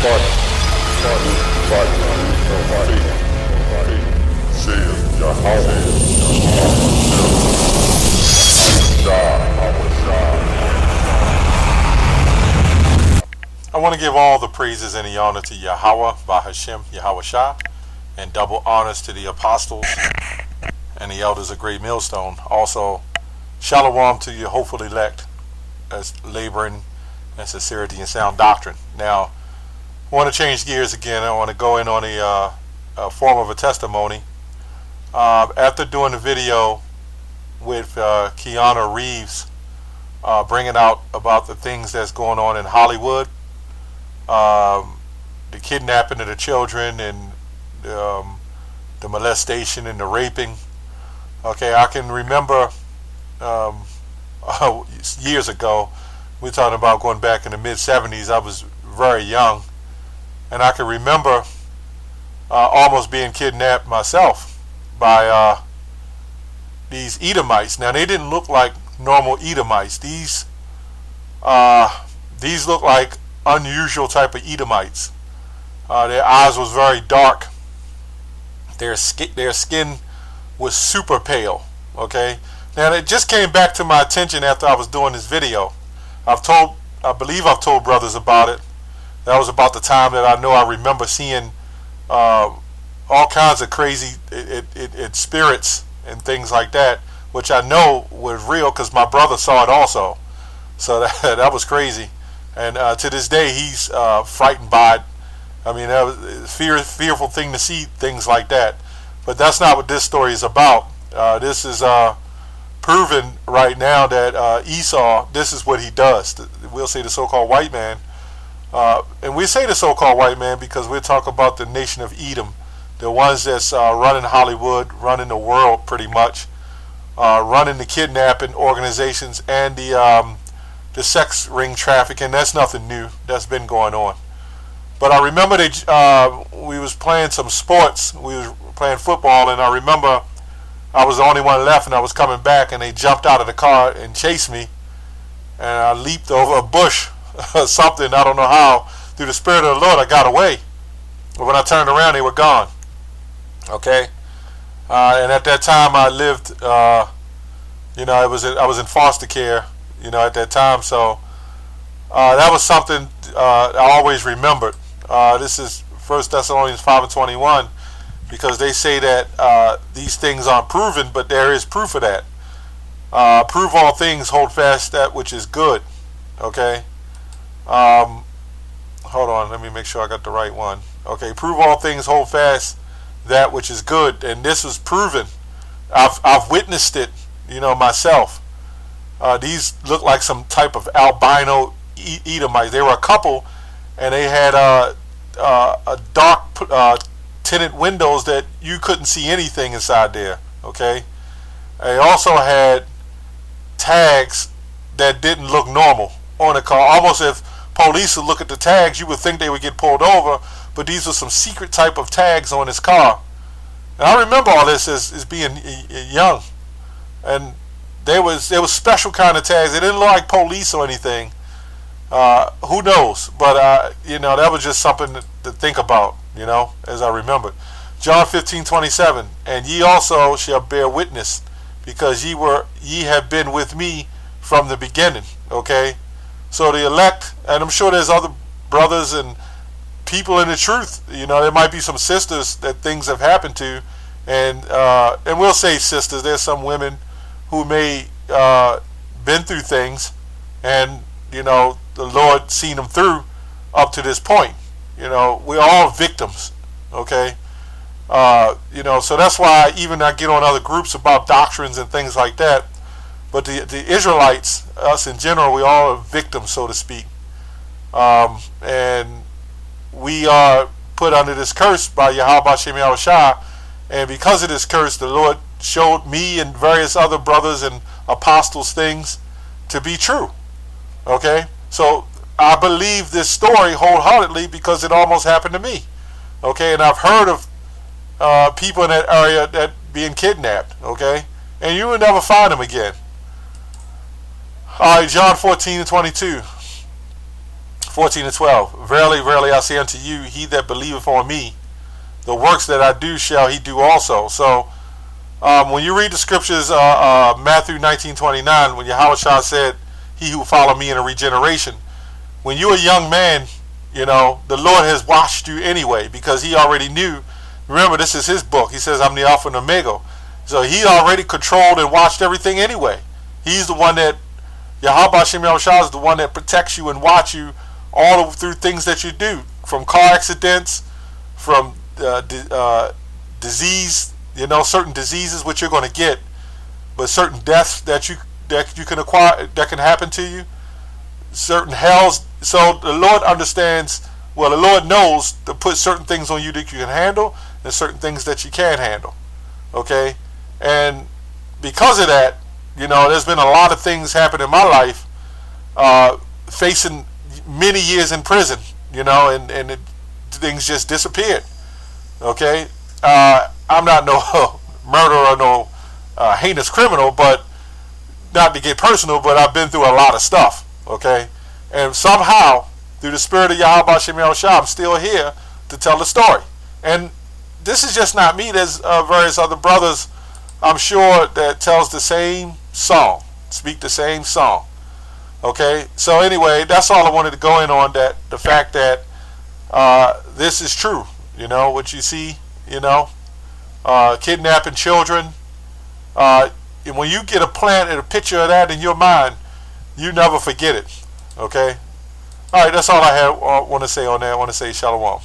I want to give all the praises and the honor to Yahweh, Bahashem, Yahweh Shah, and double honors to the apostles and the elders of Great Millstone. Also, shalom to your hopeful elect as laboring in sincerity and sound doctrine. Now, I want to change gears again. I want to go in on a form of a testimony. After doing the video with Keanu Reeves, bringing out about the things that's going on in Hollywood, the kidnapping of the children and the molestation and the raping. Okay, I can remember years ago, we're talking about going back in the mid-70s, I was very young, and I can remember almost being kidnapped myself by these Edomites. Now, they didn't look like normal Edomites. These look like unusual type of Edomites. Their eyes was very dark. Their skin was super pale. Okay. Now it just came back to my attention after I was doing this video. I believe I've told brothers about it. That was about the time that I know I remember seeing all kinds of crazy spirits and things like that, which I know was real because my brother saw it also. So that was crazy. And to this day, he's frightened by it. I mean, that was a fearful thing to see things like that. But that's not what this story is about. This is proven right now that Esau, this is what he does. We'll say the so-called white man. And we say the so-called white man because we're talking about the nation of Edom, the ones that's running Hollywood, running the world pretty much, running the kidnapping organizations and the sex ring trafficking. That's nothing new. That's been going on. But I remember we was playing some sports. We was playing football, and I remember I was the only one left, and I was coming back, and they jumped out of the car and chased me, and I leaped over a bush or something. I don't know how. Through the Spirit of the Lord, I got away. But when I turned around, they were gone. Okay? And at that time, I lived, I was in foster care, at that time. So that was something I always remembered. This is 1 Thessalonians 5:21, because they say that these things aren't proven, but there is proof of that. Prove all things, hold fast that which is good. Okay? Hold on, let me make sure I got the right one. Okay, prove all things, hold fast that which is good. And this was proven. I've witnessed it, myself. These look like some type of albino Edomites. They were a couple, and they had dark tinted windows that you couldn't see anything inside there. Okay, they also had tags that didn't look normal on the car. Almost if police would look at the tags, you would think they would get pulled over. But these were some secret type of tags on his car. And I remember all this as being young, and there was special kind of tags. They didn't look like police or anything. Who knows? But that was just something to think about. As I remembered. John 15:27, and ye also shall bear witness, because ye have been with me from the beginning. Okay, so the elect, and I'm sure there's other brothers and people in the truth. There might be some sisters that things have happened to, and we'll say sisters. There's some women who may been through things, and the Lord seen them through up to this point. We're all victims. Okay, so that's why even I get on other groups about doctrines and things like that. But the Israelites, us in general, we all are victims, so to speak, and we are put under this curse by Yahweh Shem Yahweh Shah, and because of this curse, the Lord showed me and various other brothers and apostles things to be true. Okay, so I believe this story wholeheartedly because it almost happened to me. Okay, and I've heard of people in that area that being kidnapped. Okay, and you will never find them again. All right, John 14:22. 14 and 12. Verily, verily, I say unto you, he that believeth on me, the works that I do shall he do also. So when you read the scriptures, Matthew 19:29, when Yahushua said, he who follow me in a regeneration, when you're a young man, the Lord has washed you anyway, because he already knew. Remember, this is his book. He says, I'm the Alpha and Omega. So he already controlled and watched everything anyway. He's the one that, Yahweh Shem Yahushua is the one that protects you and watch you all through things that you do, from car accidents, from disease, certain diseases which you're going to get, but certain deaths that you can acquire, that can happen to you, certain hells. So the Lord understands, the Lord knows to put certain things on you that you can handle and certain things that you can't handle. Okay? And because of that, there's been a lot of things happen in my life, facing many years in prison, and things just disappeared. Okay? I'm not no murderer or no heinous criminal, but not to get personal, but I've been through a lot of stuff. Okay? And somehow, through the spirit of Yahweh Shem Yahushua, I'm still here to tell the story. And this is just not me. There's various other brothers, I'm sure, that tells the same song, speak the same song. Okay? So anyway, that's all I wanted to go in on, that the fact that this is true. What you see, kidnapping children. And when you get a picture of that in your mind, you never forget it. Okay? All right, that's all I want to say on that. I want to say shalom.